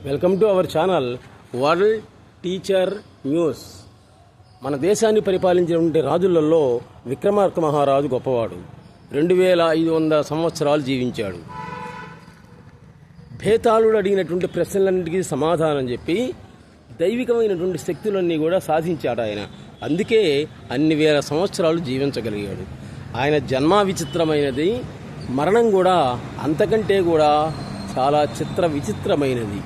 Welcome to our channel world teacher news. మన దేశాన్ని పరిపాలించినటువంటి రాజులలో విక్రమార్క మహారాజు గొప్పవాడు. 2500 సంవత్సరాలు జీవించాడు. భేతాళుడు అడిగినటువంటి ప్రశ్నలన్నిటికీ సమాధానం చెప్పి దైవికమైనటువంటి శక్తులన్నీ కూడా సాధించాడు ఆయన. అందుకే అన్ని వేల సంవత్సరాలు జీవించగలిగాడు. ఆయన జన్మ విచిత్రమైనది, మరణం కూడా అంతకంటే కూడా చాలా విచిత్రమైనది.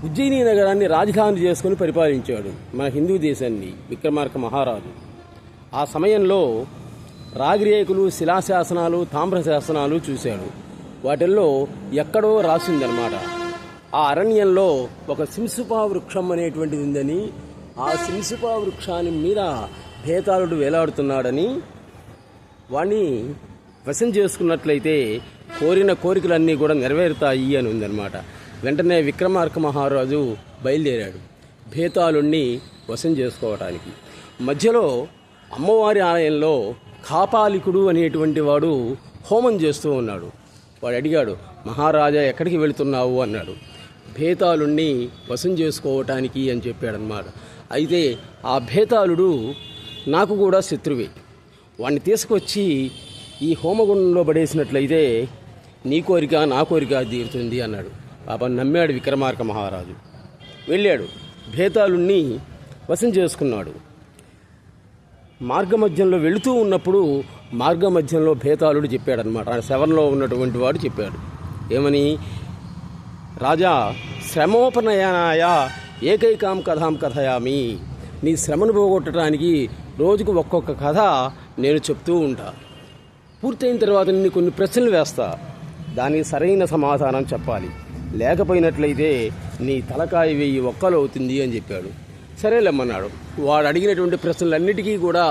ఉజ్జయిని నగరాన్ని రాజధాని చేసుకుని పరిపాలించాడు మన హిందూ దేశాన్ని విక్రమార్క మహారాజు. ఆ సమయంలో రాగిరేకులు, శిలాశాసనాలు, తామ్రశాసనాలు చూశాడు. వాటిల్లో ఎక్కడో రాసిందనమాట, ఆ అరణ్యంలో ఒక సింసుపా వృక్షం అనేటువంటిది ఉందని, ఆ సింసుపా వృక్షాన్ని మీద భేతాళుడు వేలాడుతున్నాడని, వాణ్ణి వశం చేసుకున్నట్లయితే కోరిన కోరికలన్నీ కూడా నెరవేరుతాయి అని ఉందన్నమాట. వెంటనే విక్రమార్క మహారాజు బయలుదేరాడు భేతాళుణ్ణి వశం చేసుకోవటానికి. మధ్యలో అమ్మవారి ఆలయంలో కాపాలికుడు అనేటువంటి వాడు హోమం చేస్తూ ఉన్నాడు. వాడు అడిగాడు, మహారాజా ఎక్కడికి వెళుతున్నావు అన్నాడు. భేతాళుణ్ణి వశం చేసుకోవటానికి అని చెప్పాడనమాట. అయితే ఆ భేతాళుడు నాకు కూడా శత్రువే, వాడిని తీసుకొచ్చి ఈ హోమగుండంలో పడేసినట్లయితే నీ కోరిక నా కోరిక తీరుతుంది అన్నాడు. పాపం నమ్మాడు విక్రమార్క మహారాజు. వెళ్ళాడు, భేతాళుణ్ణి వశం చేసుకున్నాడు. మార్గమధ్యంలో వెళుతూ ఉన్నప్పుడు మార్గమధ్యంలో భేతాళుడు చెప్పాడనమాట, ఆ శవరంలో ఉన్నటువంటి వాడు చెప్పాడు. ఏమని? రాజా, శ్రమోపనయనాయ ఏకైకాం కథాం కథయామి. నీ శ్రమను పోగొట్టడానికి రోజుకు ఒక్కొక్క కథ నేను చెప్తూ ఉంటా. పూర్తయిన తర్వాత నేను కొన్ని ప్రశ్నలు వేస్తా, దానికి సరైన సమాధానం చెప్పాలి. లేకపోయినట్లయితే నీ తలకాయ 1000 ఒక్కలు అవుతుంది అని చెప్పాడు. సరేలేమన్నాడు. వాడు అడిగినటువంటి ప్రశ్నలన్నిటికీ కూడా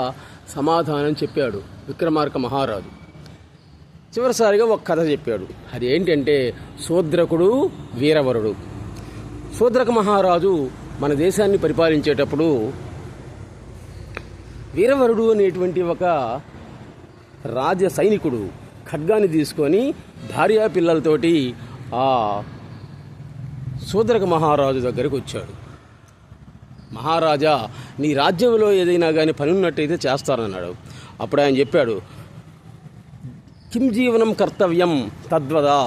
సమాధానం చెప్పాడు విక్రమార్క మహారాజు. చివరిసారిగా ఒక కథ చెప్పాడు. అది ఏంటంటే శూద్రకుడు వీరవరుడు. శూద్రక మహారాజు మన దేశాన్ని పరిపాలించేటప్పుడు వీరవరుడు అనేటువంటి ఒక రాజ సైనికుడు ఖడ్గాన్ని తీసుకొని భార్యా పిల్లలతోటి ఆ శూద్రక మహారాజు దగ్గరికి వచ్చాడు. మహారాజా, నీ రాజ్యంలో ఏదైనా కానీ పని ఉన్నట్టయితే చేస్తానన్నాడు. అప్పుడు ఆయన చెప్పాడు, కిం జీవనం కర్తవ్యం తద్వదా.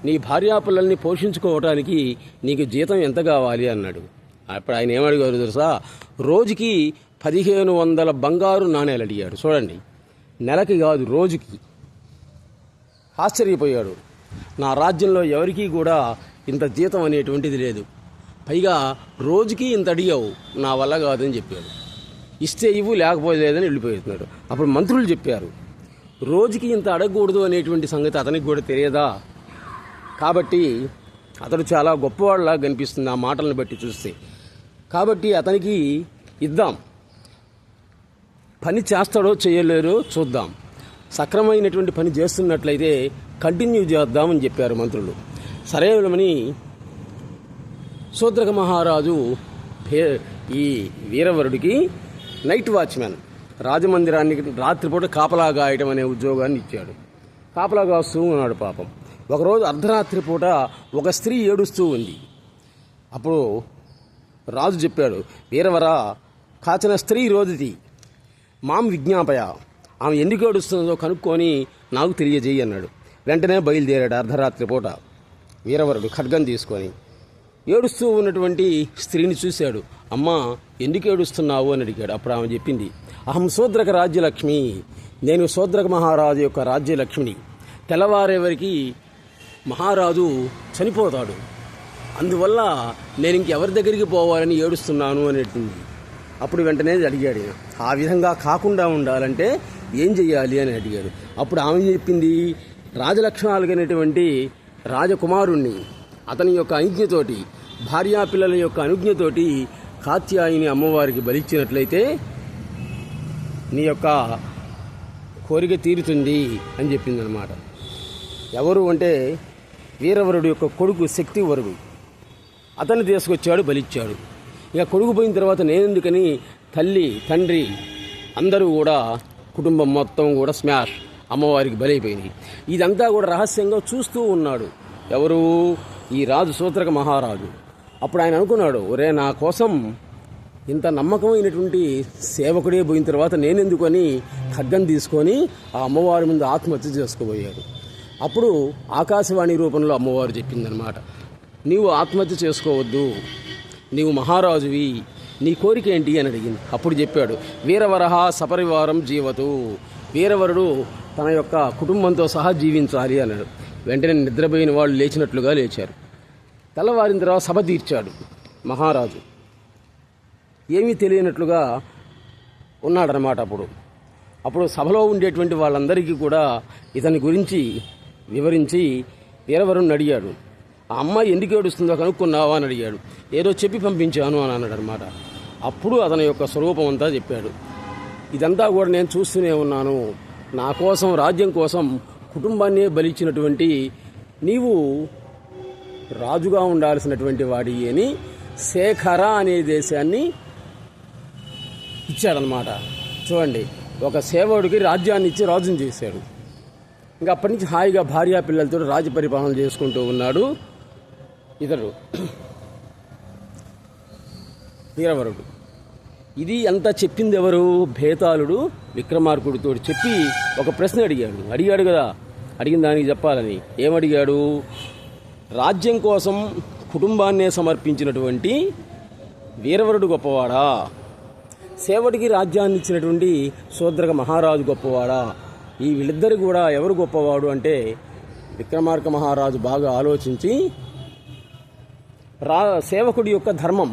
నీ భార్యాపిల్లల్ని పోషించుకోవటానికి నీకు జీతం ఎంత కావాలి అన్నాడు. అప్పుడు ఆయన ఏమడిగారు తెలుసా? రోజుకి 1500 బంగారు నాణేలు అడిగాడు. చూడండి, నెలకి కాదు, రోజుకి. ఆశ్చర్యపోయాడు. నా రాజ్యంలో ఎవరికీ కూడా ఇంత జీతం అనేటువంటిది లేదు, పైగా రోజుకి ఇంత అడిగావు, నా వల్ల కాదని చెప్పాడు. ఇస్తే ఇవ్వు, లేకపోతే లేదని వెళ్ళిపోతున్నాడు. అప్పుడు మంత్రులు చెప్పారు, రోజుకి ఇంత అడగకూడదు అనేటువంటి సంగతి అతనికి కూడా తెలియదా? కాబట్టి అతడు చాలా గొప్పవాళ్ళలా కనిపిస్తుంది ఆ మాటలను బట్టి చూస్తే. కాబట్టి అతనికి ఇద్దాం, పని చేస్తాడో చేయలేరో చూద్దాం. సక్రమైనటువంటి పని చేస్తున్నట్లయితే కంటిన్యూ చేద్దామని చెప్పారు మంత్రులు. సరేమని శూద్రక మహారాజు ఈ వీరవరుడికి నైట్ వాచ్మెన్, రాజమందిరానికి రాత్రిపూట కాపలా గాయటం అనే ఉద్యోగాన్ని ఇచ్చాడు. కాపలా కాస్తూ ఉన్నాడు పాపం. ఒకరోజు అర్ధరాత్రి పూట ఒక స్త్రీ ఏడుస్తూ ఉంది. అప్పుడు రాజు చెప్పాడు, వీరవరా, కాచిన స్త్రీ రోజుది మాం విజ్ఞాపయ. ఆమె ఎందుకు ఏడుస్తుందో కనుక్కొని నాకు తెలియజేయి అన్నాడు. వెంటనే బయలుదేరాడు అర్ధరాత్రి పూట వీరవరుడు ఖడ్గం తీసుకొని. ఏడుస్తూ ఉన్నటువంటి స్త్రీని చూశాడు. అమ్మా, ఎందుకు ఏడుస్తున్నావు అని అడిగాడు. అప్పుడు ఆమె చెప్పింది, అహం శూద్రక రాజ్యలక్ష్మి. నేను శూద్రక మహారాజు యొక్క రాజ్యలక్ష్మిని. తెల్లవారేవరికి మహారాజు చనిపోతాడు, అందువల్ల నేను ఇంకెవరి దగ్గరికి పోవాలని ఏడుస్తున్నాను అనేటువంటి. అప్పుడు వెంటనే అడిగాడు, ఆ విధంగా కాకుండా ఉండాలంటే ఏం చెయ్యాలి అని అడిగాడు. అప్పుడు ఆమె చెప్పింది, రాజలక్షణాలు కలిగినటువంటి రాజకుమారుణ్ణి అతని యొక్క అనుజ్ఞతోటి, భార్యాపిల్లల యొక్క అనుజ్ఞతోటి కాత్యాయిని అమ్మవారికి బలిచ్చినట్లయితే నీ యొక్క కోరిక తీరుతుంది అని చెప్పిందనమాట. ఎవరు అంటే వీరవరుడు యొక్క కొడుకు శక్తివరుడు. అతన్ని తీసుకొచ్చాడు, బలిచ్చాడు. ఇక కొడుకు పోయిన తర్వాత నేనెందుకని తల్లి, తండ్రి అందరూ కూడా, కుటుంబం మొత్తం కూడా అమ్మవారికి బలైపోయినాయి. ఇదంతా కూడా రహస్యంగా చూస్తూ ఉన్నాడు ఎవరు? ఈ రాజు శూద్రక మహారాజు. అప్పుడు ఆయన అనుకున్నాడు, ఒరే నా కోసం ఇంత నమ్మకమైనటువంటి సేవకుడే పోయిన తర్వాత నేనెందుకని ఖడ్గం తీసుకొని ఆ అమ్మవారి ముందు ఆత్మహత్య చేసుకోబోయాడు. అప్పుడు ఆకాశవాణి రూపంలో అమ్మవారు చెప్పిందనమాట, నీవు ఆత్మహత్య చేసుకోవద్దు, నీవు మహారాజువి, నీ కోరిక ఏంటి అని అడిగింది. అప్పుడు చెప్పాడు, వీరవరహ సపరివారం జీవతు, వీరవరుడు తన యొక్క కుటుంబంతో సహా జీవించాలి అన్నాడు. వెంటనే నిద్రపోయిన వాళ్ళు లేచినట్లుగా లేచారు. తెల్లవారిన తర్వాత సభ తీర్చాడు మహారాజు. ఏమీ తెలియనట్లుగా ఉన్నాడనమాట. అప్పుడు సభలో ఉండేటువంటి వాళ్ళందరికీ కూడా ఇతని గురించి వివరించి వీరవరుణ్ణి అడిగాడు. ఆ అమ్మాయి ఎందుకు ఏడుస్తుందో కనుక్కున్నావా అని అడిగాడు. ఏదో చెప్పి పంపించాను అని అన్నాడు అనమాట. అప్పుడు అతని యొక్క స్వరూపం అంతా చెప్పాడు. ఇదంతా కూడా నేను చూస్తూనే ఉన్నాను, నా కోసం రాజ్యం కోసం కుటుంబాన్నే బలిచ్చినటువంటి నీవు రాజుగా ఉండాల్సినటువంటి వాడి అని శేఖర అనే దేశాన్ని ఇచ్చాడనమాట. చూడండి, ఒక సేవకుడికి రాజ్యాన్ని ఇచ్చి రాజుని చేశాడు. ఇంకా అప్పటి నుంచి హాయిగా భార్యా పిల్లలతో రాజ్య పరిపాలన చేసుకుంటూ ఉన్నాడు ఇతడు వీరవరుడు. ఇది అంతా చెప్పింది ఎవరు? భేతాళుడు విక్రమార్కుడితో చెప్పి ఒక ప్రశ్న అడిగాడు కదా, అడిగిన దానికి చెప్పాలని. ఏమడిగాడు? రాజ్యం కోసం కుటుంబాన్నే సమర్పించినటువంటి వీరవరుడు గొప్పవాడా, సేవడికి రాజ్యాన్ని ఇచ్చినటువంటి శూద్రక మహారాజు గొప్పవాడా? ఈ వీళ్ళిద్దరు కూడా ఎవరు గొప్పవాడు అంటే విక్రమార్క మహారాజు బాగా ఆలోచించి సేవకుడి యొక్క ధర్మం,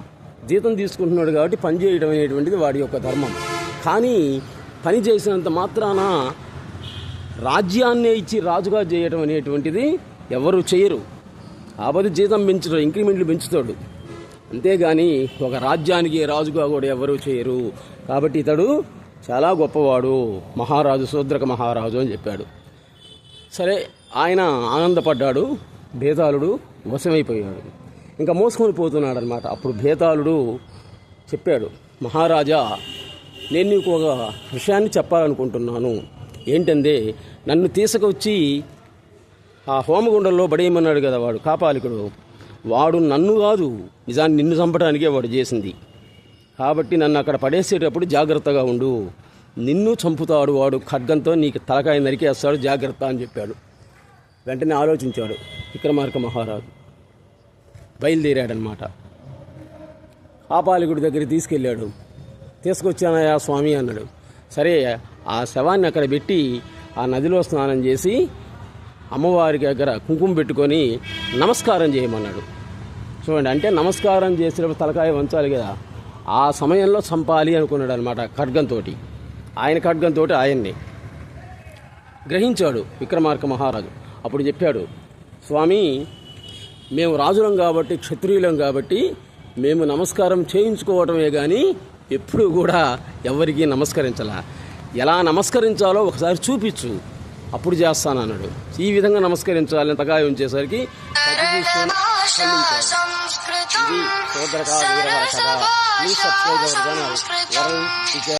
జీతం తీసుకుంటున్నాడు కాబట్టి పని చేయడం అనేటువంటిది వాడి యొక్క ధర్మం. కానీ పని చేసినంత మాత్రాన రాజ్యాన్నే ఇచ్చి రాజుగా చేయడం అనేటువంటిది ఎవరు చేయరు. ఆపది జీతం పెంచుతాడు, ఇంక్రిమెంట్లు పెంచుతాడు, అంతేగాని ఒక రాజ్యానికి రాజుగా కూడా ఎవరూ చేయరు. కాబట్టి ఇతడు చాలా గొప్పవాడు, మహారాజు, శూద్రక మహారాజు అని చెప్పాడు. సరే, ఆయన ఆనందపడ్డాడు. భేతాళుడు వశమైపోయాడు, ఇంకా మోసుకొని పోతున్నాడు అనమాట. అప్పుడు భేతాళుడు చెప్పాడు, మహారాజా, నేను నీకు ఒక విషయాన్ని చెప్పాలనుకుంటున్నాను. ఏంటంటే, నన్ను తీసుకొచ్చి ఆ హోమగుండంలో పడేయమన్నాడు కదా వాడు కాపాలికుడు, వాడు నన్ను కాదు, నిజాన్ని నిన్ను చంపడానికే వాడు చేసింది. కాబట్టి నన్ను అక్కడ పడేసేటప్పుడు జాగ్రత్తగా ఉండు, నిన్ను చంపుతాడు వాడు, ఖడ్గంతో నీకు తలకాయ నరికేస్తాడు, జాగ్రత్త అని చెప్పాడు. వెంటనే ఆలోచించాడు విక్రమార్క మహారాజు, బయలుదేరాడనమాట. కాపాలికుడి దగ్గరికి తీసుకెళ్ళాడు. తీసుకొచ్చానయా స్వామి అన్నాడు. సరే, ఆ శవాన్ని అక్కడ పెట్టి ఆ నదిలో స్నానం చేసి అమ్మవారికి దగ్గర కుంకుమ పెట్టుకొని నమస్కారం చేయమన్నాడు. చూడండి, అంటే నమస్కారం చేసినప్పుడు తలకాయ వంచాలి కదా, ఆ సమయంలో చంపాలి అనుకున్నాడు అనమాట ఖడ్గంతో. ఆయన ఖడ్గంతో ఆయన్ని గ్రహించాడు విక్రమార్క మహారాజు. అప్పుడు చెప్పాడు, స్వామి, మేము రాజులం కాబట్టి, క్షత్రియులం కాబట్టి మేము నమస్కారం చేయించుకోవటమే కానీ ఎప్పుడూ కూడా ఎవరికీ నమస్కరించాలా, ఎలా నమస్కరించాలో ఒకసారి చూపించు, అప్పుడు చేస్తానన్నాడు. ఈ విధంగా నమస్కరించాలని తలకాయ ఉంచేసరికి ఇది శూద్రక వీరవర కథ. Please subscribe our channel Varun teacher.